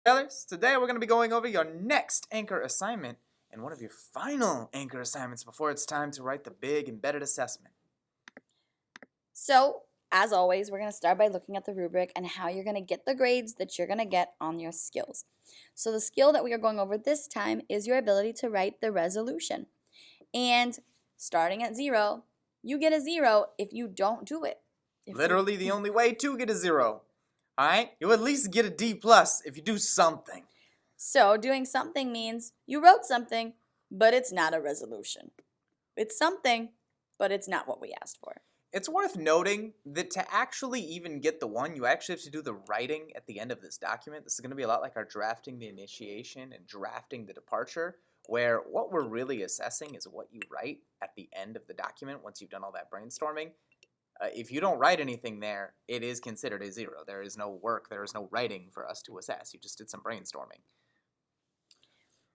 Taylors, today we're going to be going over your next anchor assignment and one of your final anchor assignments before it's time to write the big embedded assessment. So, as always, we're going to start by looking at the rubric and how you're going to get the grades that you're going to get on your skills. So, the skill that we are going over this time is your ability to write the resolution. And starting at 0, you get a 0 if you don't do it. Literally the only way to get a 0. Alright? You'll at least get a D plus if you do something. So, doing something means you wrote something, but it's not a resolution. It's something, but it's not what we asked for. It's worth noting that to actually even get the 1, you actually have to do the writing at the end of this document. This is going to be a lot like our drafting the initiation and drafting the departure, where what we're really assessing is what you write at the end of the document once you've done all that brainstorming. If you don't write anything there, it is considered a 0. There is no work, there is no writing for us to assess. You just did some brainstorming.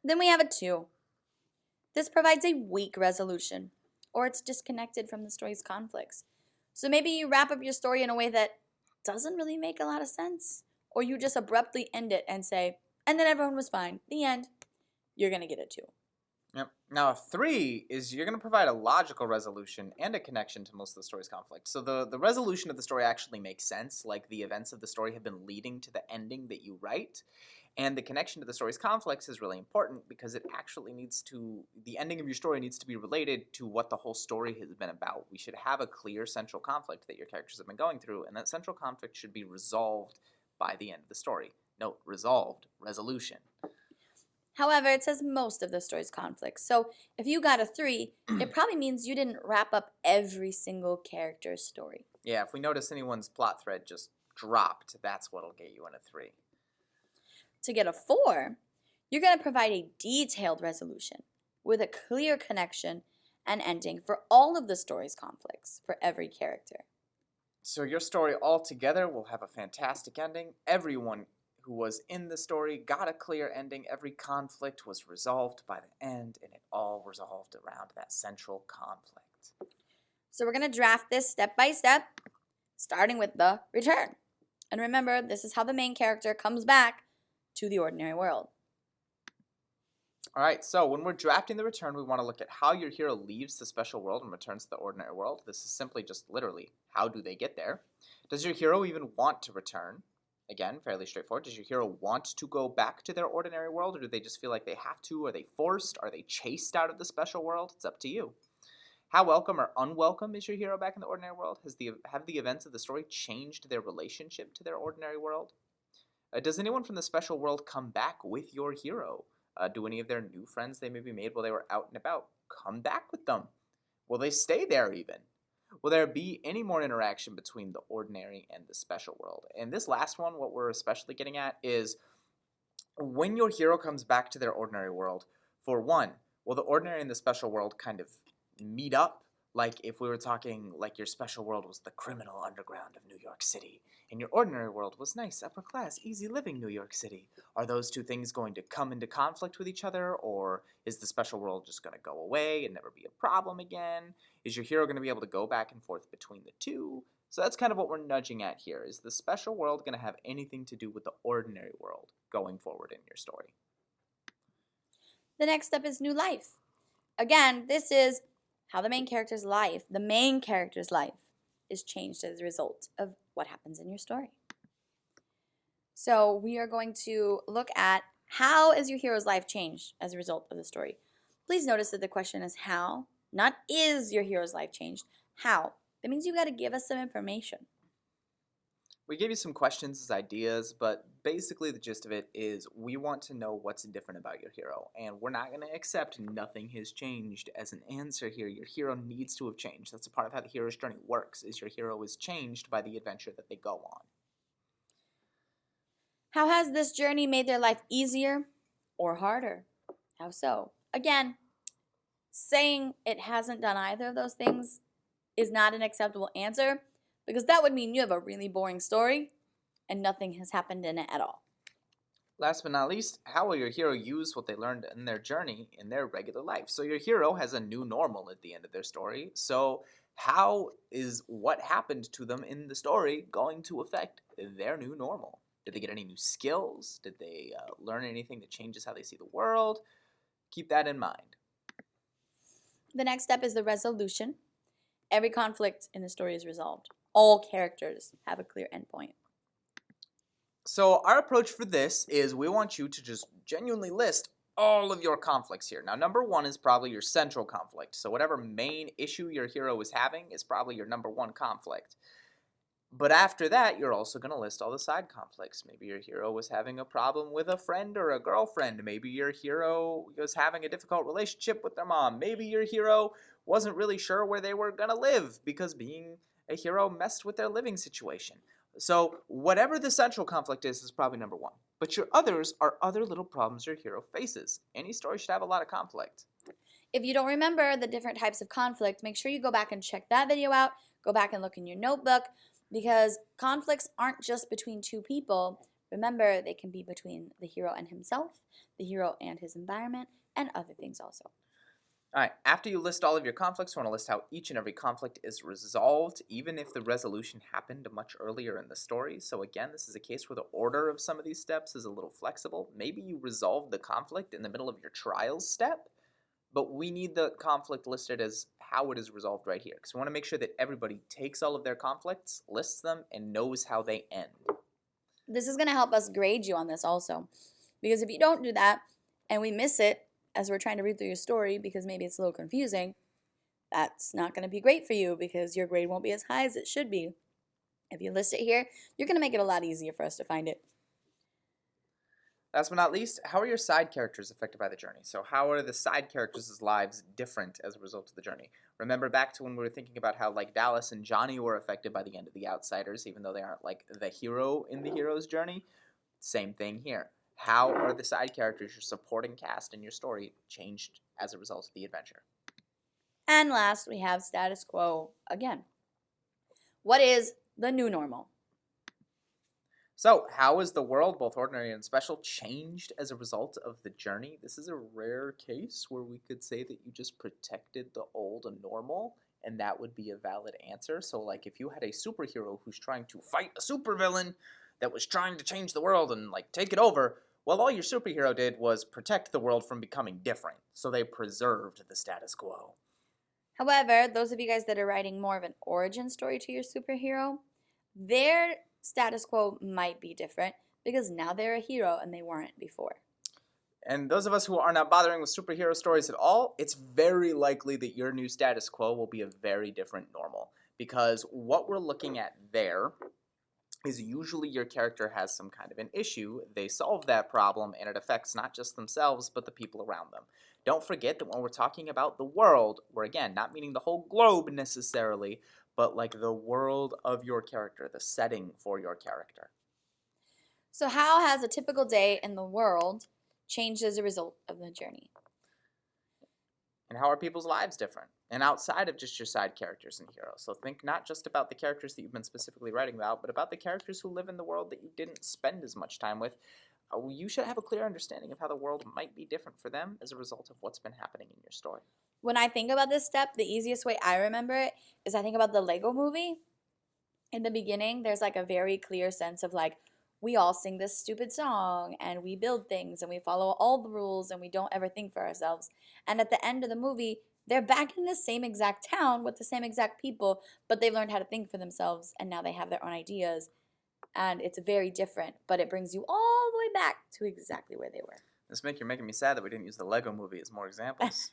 Then we have a 2. This provides a weak resolution, or it's disconnected from the story's conflicts. So maybe you wrap up your story in a way that doesn't really make a lot of sense, or you just abruptly end it and say, and then everyone was fine. The end. You're going to get a 2. Yep. Now, a 3 is you're going to provide a logical resolution and a connection to most of the story's conflict. So the resolution of the story actually makes sense, like the events of the story have been leading to the ending that you write. And the connection to the story's conflicts is really important because it actually the ending of your story needs to be related to what the whole story has been about. We should have a clear central conflict that your characters have been going through, and that central conflict should be resolved by the end of the story. Note, resolved, resolution. However, it says most of the story's conflicts. So if you got a 3, it probably means you didn't wrap up every single character's story. Yeah, if we notice anyone's plot thread just dropped, that's what'll get you in a 3. To get a 4, you're going to provide a detailed resolution with a clear connection and ending for all of the story's conflicts for every character. So your story altogether will have a fantastic ending. Everyone who was in the story got a clear ending. Every conflict was resolved by the end, and it all resolved around that central conflict. So we're going to draft this step by step, starting with the return. And remember, this is how the main character comes back to the ordinary world. All right, so when we're drafting the return, we want to look at how your hero leaves the special world and returns to the ordinary world. This is simply just literally, how do they get there? Does your hero even want to return? Again, fairly straightforward. Does your hero want to go back to their ordinary world, or do they just feel like they have to? Are they forced? Are they chased out of the special world? It's up to you. How welcome or unwelcome is your hero back in the ordinary world? Have the events of the story changed their relationship to their ordinary world? Does anyone from the special world come back with your hero? Do any of their new friends they maybe made while they were out and about come back with them? Will they stay there even? Will there be any more interaction between the ordinary and the special world? And this last one, what we're especially getting at is when your hero comes back to their ordinary world, for one, will the ordinary and the special world kind of meet up? Like if we were talking like your special world was the criminal underground of New York City, and your ordinary world was nice, upper class, easy living New York City. Are those two things going to come into conflict with each other, or is the special world just going to go away and never be a problem again? Is your hero going to be able to go back and forth between the two? So that's kind of what we're nudging at here. Is the special world going to have anything to do with the ordinary world going forward in your story? The next step is new life. Again, this is how the main character's life is changed as a result of what happens in your story. So we are going to look at how is your hero's life changed as a result of the story. Please notice that the question is how, not is your hero's life changed. How? That means you got to give us some information. We gave you some questions as ideas, but basically the gist of it is we want to know what's different about your hero, and we're not going to accept nothing has changed as an answer here. Your hero needs to have changed. That's a part of how the hero's journey works, is your hero is changed by the adventure that they go on. How has this journey made their life easier or harder? How so? Again, saying it hasn't done either of those things is not an acceptable answer, because that would mean you have a really boring story and nothing has happened in it at all. Last but not least, how will your hero use what they learned in their journey in their regular life? So your hero has a new normal at the end of their story. So how is what happened to them in the story going to affect their new normal? Did they get any new skills? Did they learn anything that changes how they see the world? Keep that in mind. The next step is the resolution. Every conflict in the story is resolved. All characters have a clear endpoint. So our approach for this is we want you to just genuinely list all of your conflicts here. Now, number one is probably your central conflict. So whatever main issue your hero is having is probably your number one conflict. But after that, you're also going to list all the side conflicts. Maybe your hero was having a problem with a friend or a girlfriend. Maybe your hero was having a difficult relationship with their mom. Maybe your hero wasn't really sure where they were going to live because being a hero messed with their living situation. So whatever the central conflict is probably number one. But your others are other little problems your hero faces. Any story should have a lot of conflict. If you don't remember the different types of conflict, make sure you go back and check that video out. Go back and look in your notebook, because conflicts aren't just between two people. Remember, they can be between the hero and himself, the hero and his environment, and other things also. All right, after you list all of your conflicts, you want to list how each and every conflict is resolved, even if the resolution happened much earlier in the story. So again, this is a case where the order of some of these steps is a little flexible. Maybe you resolve the conflict in the middle of your trials step, but we need the conflict listed as how it is resolved right here, because we want to make sure that everybody takes all of their conflicts, lists them, and knows how they end. This is going to help us grade you on this also, because if you don't do that and we miss it as we're trying to read through your story because maybe it's a little confusing, that's not going to be great for you because your grade won't be as high as it should be. If you list it here, you're going to make it a lot easier for us to find it. Last but not least, how are your side characters affected by the journey? So how are the side characters' lives different as a result of the journey? Remember back to when we were thinking about how like Dallas and Johnny were affected by the end of The Outsiders, even though they aren't like the hero in the hero's journey? Same thing here. How are the side characters, your supporting cast in your story, changed as a result of the adventure? And last, we have status quo again. What is the new normal? So, how is the world, both ordinary and special, changed as a result of the journey? This is a rare case where we could say that you just protected the old and normal, and that would be a valid answer. So, like, if you had a superhero who's trying to fight a supervillain that was trying to change the world and, like, take it over, well, all your superhero did was protect the world from becoming different. So they preserved the status quo. However, those of you guys that are writing more of an origin story to your superhero, their status quo might be different because now they're a hero and they weren't before. And those of us who are not bothering with superhero stories at all, it's very likely that your new status quo will be a very different normal. Because what we're looking at there is usually your character has some kind of an issue, they solve that problem, and it affects not just themselves, but the people around them. Don't forget that when we're talking about the world, we're again not meaning the whole globe necessarily, but like the world of your character, the setting for your character. So how has a typical day in the world changed as a result of the journey? And how are people's lives different? And outside of just your side characters and heroes. So think not just about the characters that you've been specifically writing about, but about the characters who live in the world that you didn't spend as much time with. You should have a clear understanding of how the world might be different for them as a result of what's been happening in your story. When I think about this step, the easiest way I remember it is I think about the Lego movie. In the beginning, there's like a very clear sense of like, we all sing this stupid song and we build things and we follow all the rules and we don't ever think for ourselves. And at the end of the movie, they're back in the same exact town with the same exact people, but they've learned how to think for themselves and now they have their own ideas. And it's very different, but it brings you all the way back to exactly where they were. You're making me sad that we didn't use the Lego movie as more examples.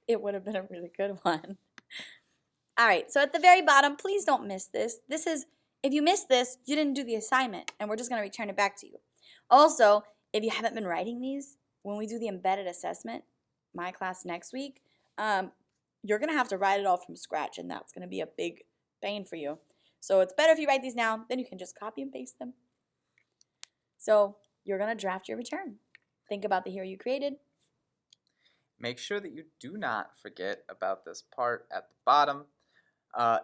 It would have been a really good one. All right, so at the very bottom, please don't miss this. This is, if you missed this, you didn't do the assignment, and we're just going to return it back to you. Also, if you haven't been writing these, when we do the embedded assessment, my class next week, you're going to have to write it all from scratch, and that's going to be a big pain for you. So it's better if you write these now, then you can just copy and paste them. So you're going to draft your return. Think about the hero you created. Make sure that you do not forget about this part at the bottom.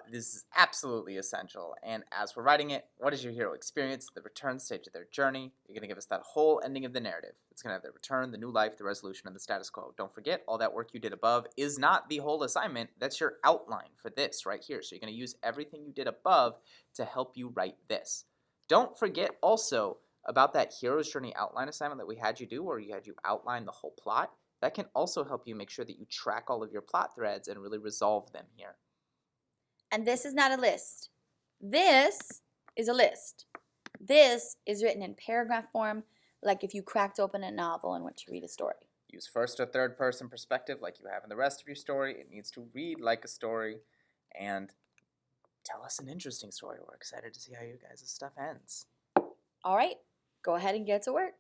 This is absolutely essential. And as we're writing it, what does your hero experience? The return stage of their journey. You're going to give us that whole ending of the narrative. It's going to have the return, the new life, the resolution, and the status quo. Don't forget, all that work you did above is not the whole assignment. That's your outline for this right here. So you're going to use everything you did above to help you write this. Don't forget also about that hero's journey outline assignment that we had you do, where you had you outline the whole plot. That can also help you make sure that you track all of your plot threads and really resolve them here. And this is not a list. This is a list. This is written in paragraph form, like if you cracked open a novel and went to read a story. Use first or third person perspective like you have in the rest of your story. It needs to read like a story, and tell us an interesting story. We're excited to see how you guys' stuff ends. All right, go ahead and get to work.